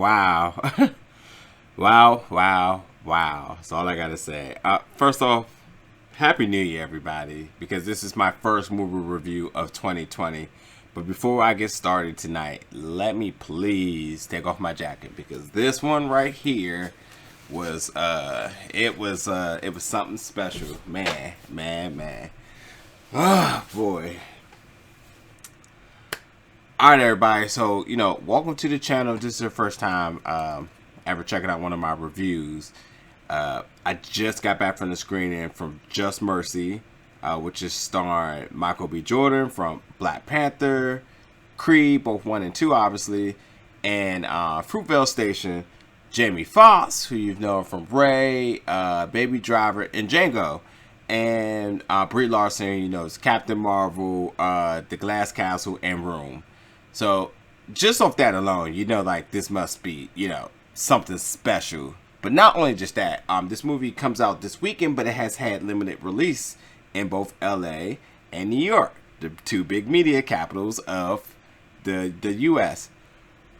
Wow. Wow. That's all I gotta say. First off, Happy New Year, everybody, because this is my first movie review of 2020. But before I get started tonight, let me please take off my jacket because this one right here was it was something special. Man. Oh boy. Alright, everybody, so welcome to the channel. If this is your first time ever checking out one of my reviews. I just got back from the screening from Just Mercy, which is starring Michael B. Jordan from Black Panther, Creed, both 1 and 2 obviously, and Fruitvale Station, Jamie Foxx, who you've known from Ray, Baby Driver, and Django, and Brie Larson, is Captain Marvel, The Glass Castle, and Room. So just off that alone, like this must be, something special. But not only just that, this movie comes out this weekend, but it has had limited release in both LA and New York, the two big media capitals of the US.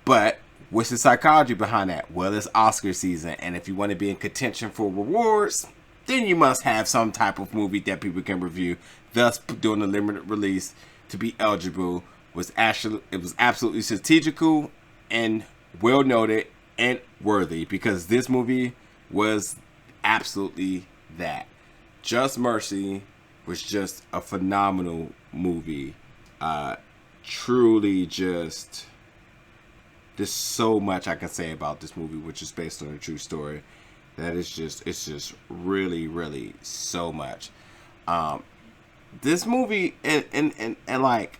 But what's the psychology behind that? Well, it's Oscar season, and if you want to be in contention for rewards, then you must have some type of movie that people can review. Thus, doing the limited release to be eligible was absolutely strategical and well noted and worthy, because this movie was absolutely that. Just Mercy was just a phenomenal movie. Truly, just there's so much I can say about this movie, which is based on a true story. It's just really so much. This movie and like,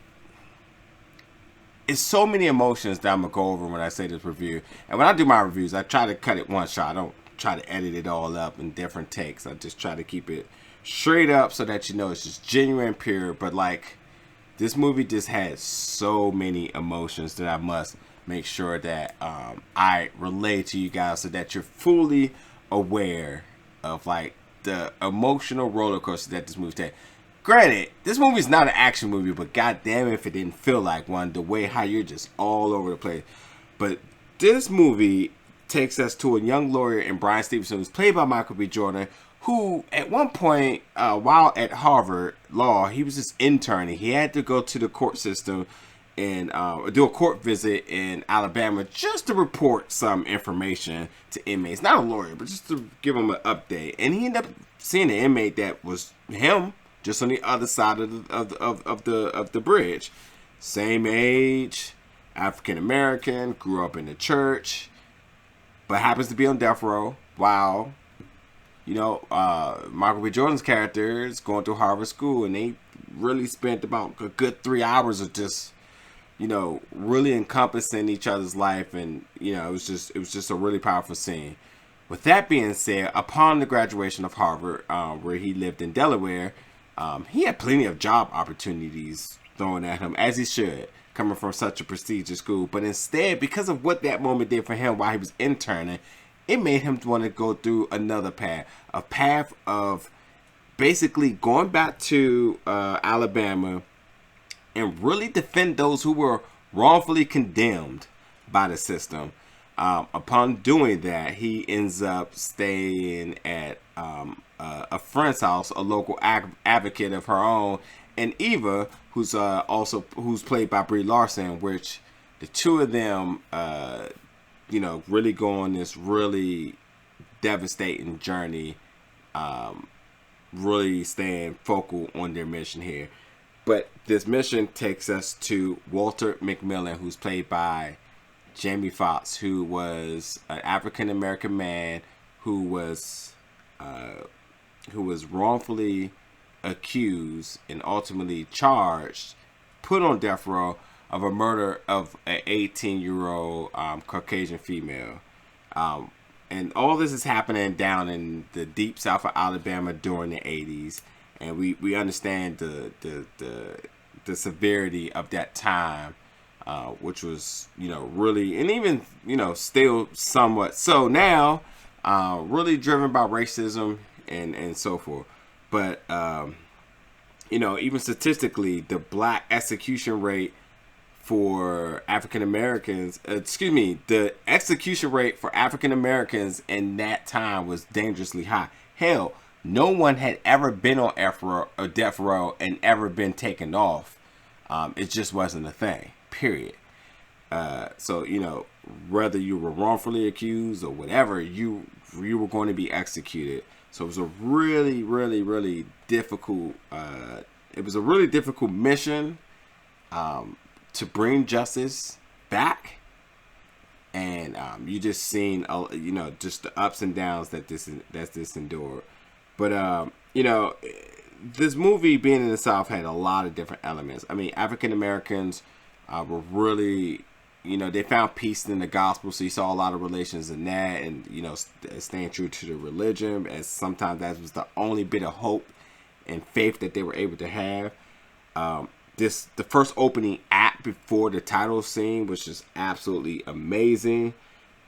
it's so many emotions that I'm gonna go over when I say this review. And when I do my reviews, I try to cut it one shot. I don't try to edit it all up in different takes. I just try to keep it straight up so that it's just genuine, pure. But like, this movie just had so many emotions that I must make sure that I relay to you guys so that you're fully aware of like the emotional roller coaster that this movie takes. Granted, this movie's not an action movie, but goddamn if it didn't feel like one, the way how you're just all over the place. But this movie takes us to a young lawyer in Bryan Stevenson, who's played by Michael B. Jordan, who at one point, while at Harvard Law, he was just interning. He had to go to the court system and do a court visit in Alabama just to report some information to inmates. Not a lawyer, but just to give them an update. And he ended up seeing an inmate that was him, just on the other side of the bridge. Same age, African American, grew up in the church, but happens to be on death row. While Michael B. Jordan's character is going through Harvard School, and they really spent about a good 3 hours of just really encompassing each other's life, and it was just a really powerful scene. With that being said, upon the graduation of Harvard, where he lived in Delaware, he had plenty of job opportunities thrown at him, as he should, coming from such a prestigious school. But instead, because of what that moment did for him while he was interning, it made him want to go through another path. A path of basically going back to Alabama and really defend those who were wrongfully condemned by the system. Upon doing that, he ends up staying at a friend's house, a local advocate of her own, and Eva, who's played by Brie Larson, which the two of them, really go on this really devastating journey, really staying focal on their mission here. But this mission takes us to Walter McMillian, who's played by Jamie Foxx, who was an African American man who was wrongfully accused and ultimately charged, put on death row of a murder of an 18-year-old Caucasian female. And all this is happening down in the deep south of Alabama during the 80s. And we understand the severity of that time, which was, really, and even, still somewhat so now, really driven by racism and so forth. But, even statistically, the black execution rate for African Americans, the execution rate for African Americans in that time was dangerously high. Hell, no one had ever been on death row and ever been taken off. It just wasn't a thing, period. So, whether you were wrongfully accused or whatever, you were going to be executed. So it was a really, really, really difficult. It was a really difficult mission to bring justice back, and you just seen, just the ups and downs that this endured. But this movie being in the South had a lot of different elements. I mean, African Americans were really, they found peace in the gospel, so you saw a lot of relations in that, and staying true to the religion, as sometimes that was the only bit of hope and faith that they were able to have. The first opening act before the title scene was just absolutely amazing.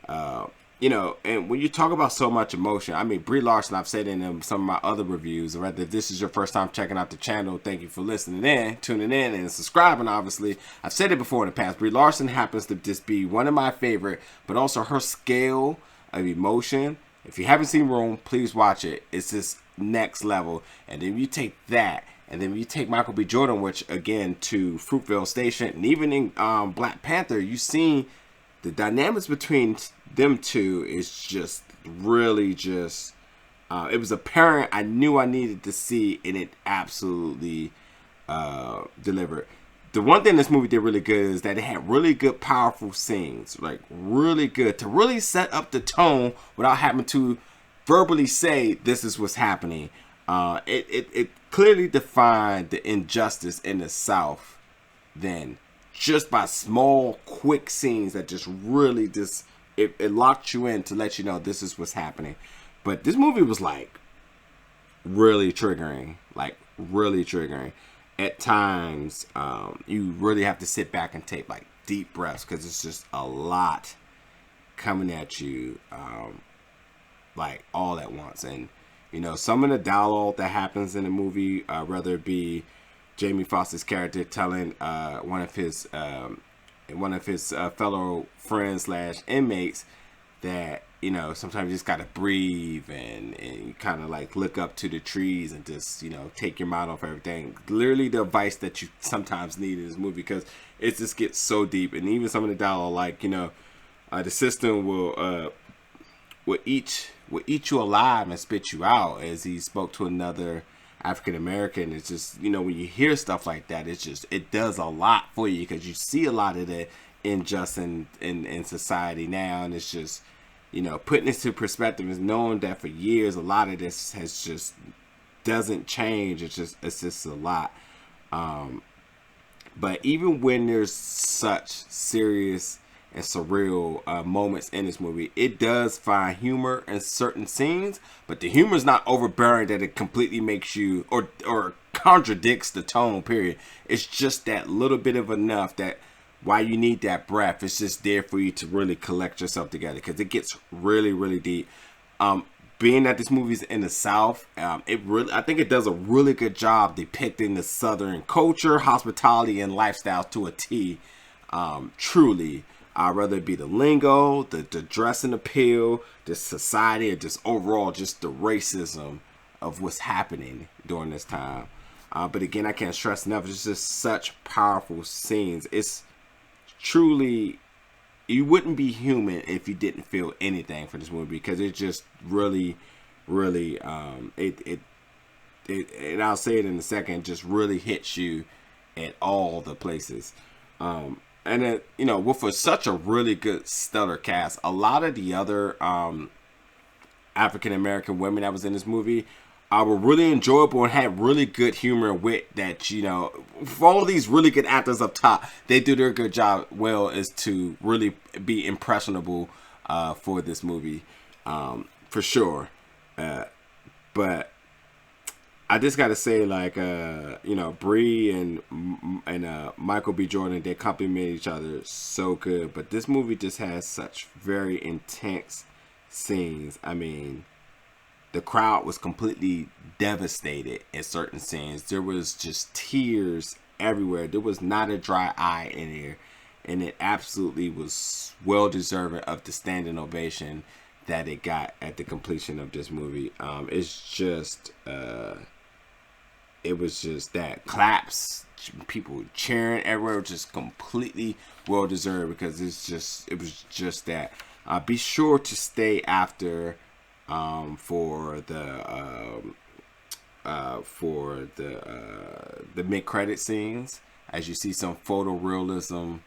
And when you talk about so much emotion, I mean, Brie Larson, I've said in some of my other reviews, or if this is your first time checking out the channel, thank you for listening in, tuning in, and subscribing, obviously. I've said it before in the past. Brie Larson happens to just be one of my favorite, but also her scale of emotion. If you haven't seen Room, please watch it. It's just next level. And then you take that, and then you take Michael B. Jordan, which, again, to Fruitvale Station, and even in Black Panther, you see the dynamics between them two is just really just, it was apparent. I knew I needed to see, and it absolutely delivered. The one thing this movie did really good is that it had really good, powerful scenes, like really good, to really set up the tone without having to verbally say this is what's happening. It clearly defined the injustice in the South then, just by small, quick scenes that just really just, it locked you in to let you know this is what's happening. But this movie was like really triggering, At times, you really have to sit back and take like deep breaths, because it's just a lot coming at you, like all at once. And some of the dialogue that happens in the movie, whether it be Jamie Foxx's character telling one of his fellow friends / inmates that sometimes you just gotta breathe and you kind of like look up to the trees and just take your mind off everything. Literally the advice that you sometimes need in this movie, because it just gets so deep. And even some of the dialogue, like the system will eat you alive and spit you out, as he spoke to another African American. It's just, when you hear stuff like that, it does a lot for you, because you see a lot of the injustice in society now, and it's just, putting this into perspective is knowing that for years a lot of this has just doesn't change. It's just a lot. But even when there's such serious and surreal moments in this movie, it does find humor in certain scenes, but the humor is not overbearing that it completely makes you or contradicts the tone, period. It's just that little bit of enough that while you need that breath, it's just there for you to really collect yourself together, because it gets really, really deep. Being that this movie's in the South, I think it does a really good job depicting the Southern culture, hospitality, and lifestyle to a T. Truly. Whether it be the lingo, the dressing appeal, the society, or just overall just the racism of what's happening during this time. But again, I can't stress enough, it's just such powerful scenes. It's truly, you wouldn't be human if you didn't feel anything for this movie, because it just really, really, and I'll say it in a second, just really hits you at all the places. And then, with such a really good, stellar cast, a lot of the other African-American women that was in this movie were really enjoyable and had really good humor and wit that, for all these really good actors up top, they do their good job well is to really be impressionable for this movie, for sure. But I just gotta say, like, Brie and Michael B. Jordan, they complement each other so good. But this movie just has such very intense scenes. I mean, the crowd was completely devastated in certain scenes. There was just tears everywhere. There was not a dry eye in here, and it absolutely was well deserving of the standing ovation that it got at the completion of this movie. It's just it was just that claps, people cheering everywhere, just completely well deserved, because it was just that. Be sure to stay after for the mid credit scenes, as you see some photorealism,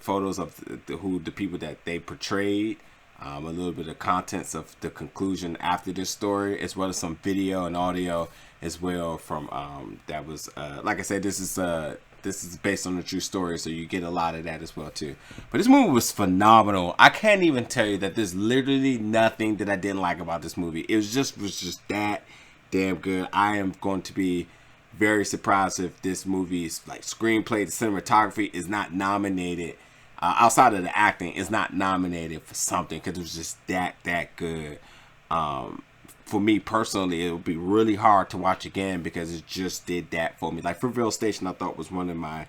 photos of the people that they portrayed, a little bit of contents of the conclusion after this story, as well as some video and audio as well from that was like I said, this is based on a true story, so you get a lot of that as well too. But this movie was phenomenal. I can't even tell you that there's literally nothing that I didn't like about this movie. It was just that damn good. I am going to be very surprised if this movie's like screenplay, the cinematography is not nominated, outside of the acting, is not nominated for something, because it was just that good. For me personally, it would be really hard to watch again, because it just did that for me. Like Fruitvale Station, I thought was one of my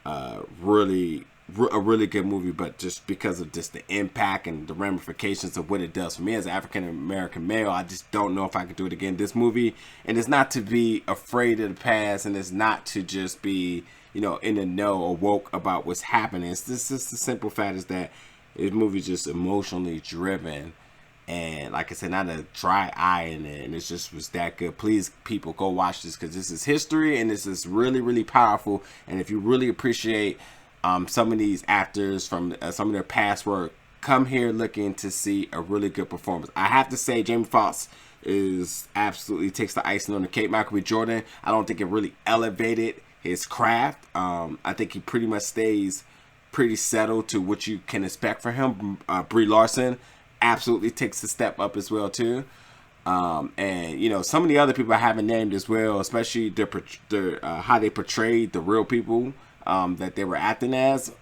a really good movie, but just because of just the impact and the ramifications of what it does for me as an African American male, I just don't know if I could do it again. This movie, and it's not to be afraid of the past, and it's not to just be, you know, in the know or woke about what's happening. It's just the simple fact is that this movie's just emotionally driven. And like I said, not a dry eye in it, and it just was that good. Please, people, go watch this, because this is history, and this is really powerful. And if you really appreciate some of these actors from some of their past work, come here looking to see a really good performance. I have to say, Jamie Foxx is absolutely takes the icing on the cake. Michael B. Jordan, I don't think it really elevated his craft. I think he pretty much stays pretty settled to what you can expect from him. Brie Larson absolutely takes a step up as well too, and you know, some of the other people I haven't named as well, especially their how they portrayed the real people that they were acting as,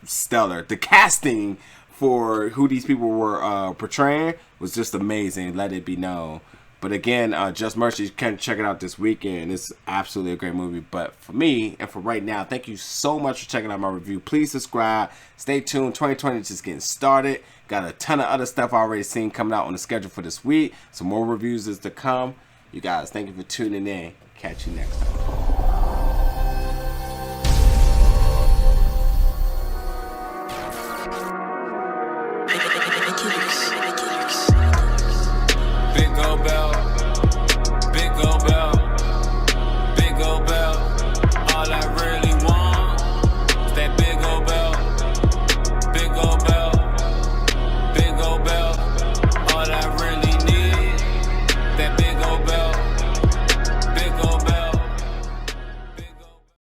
stellar. The casting for who these people were portraying was just amazing, let it be known. But again, Just Mercy, you can check it out this weekend. It's absolutely a great movie. But for me, and for right now, thank you so much for checking out my review. Please subscribe. Stay tuned. 2020 is just getting started. Got a ton of other stuff I already seen coming out on the schedule for this week. Some more reviews is to come. You guys, thank you for tuning in. Catch you next time.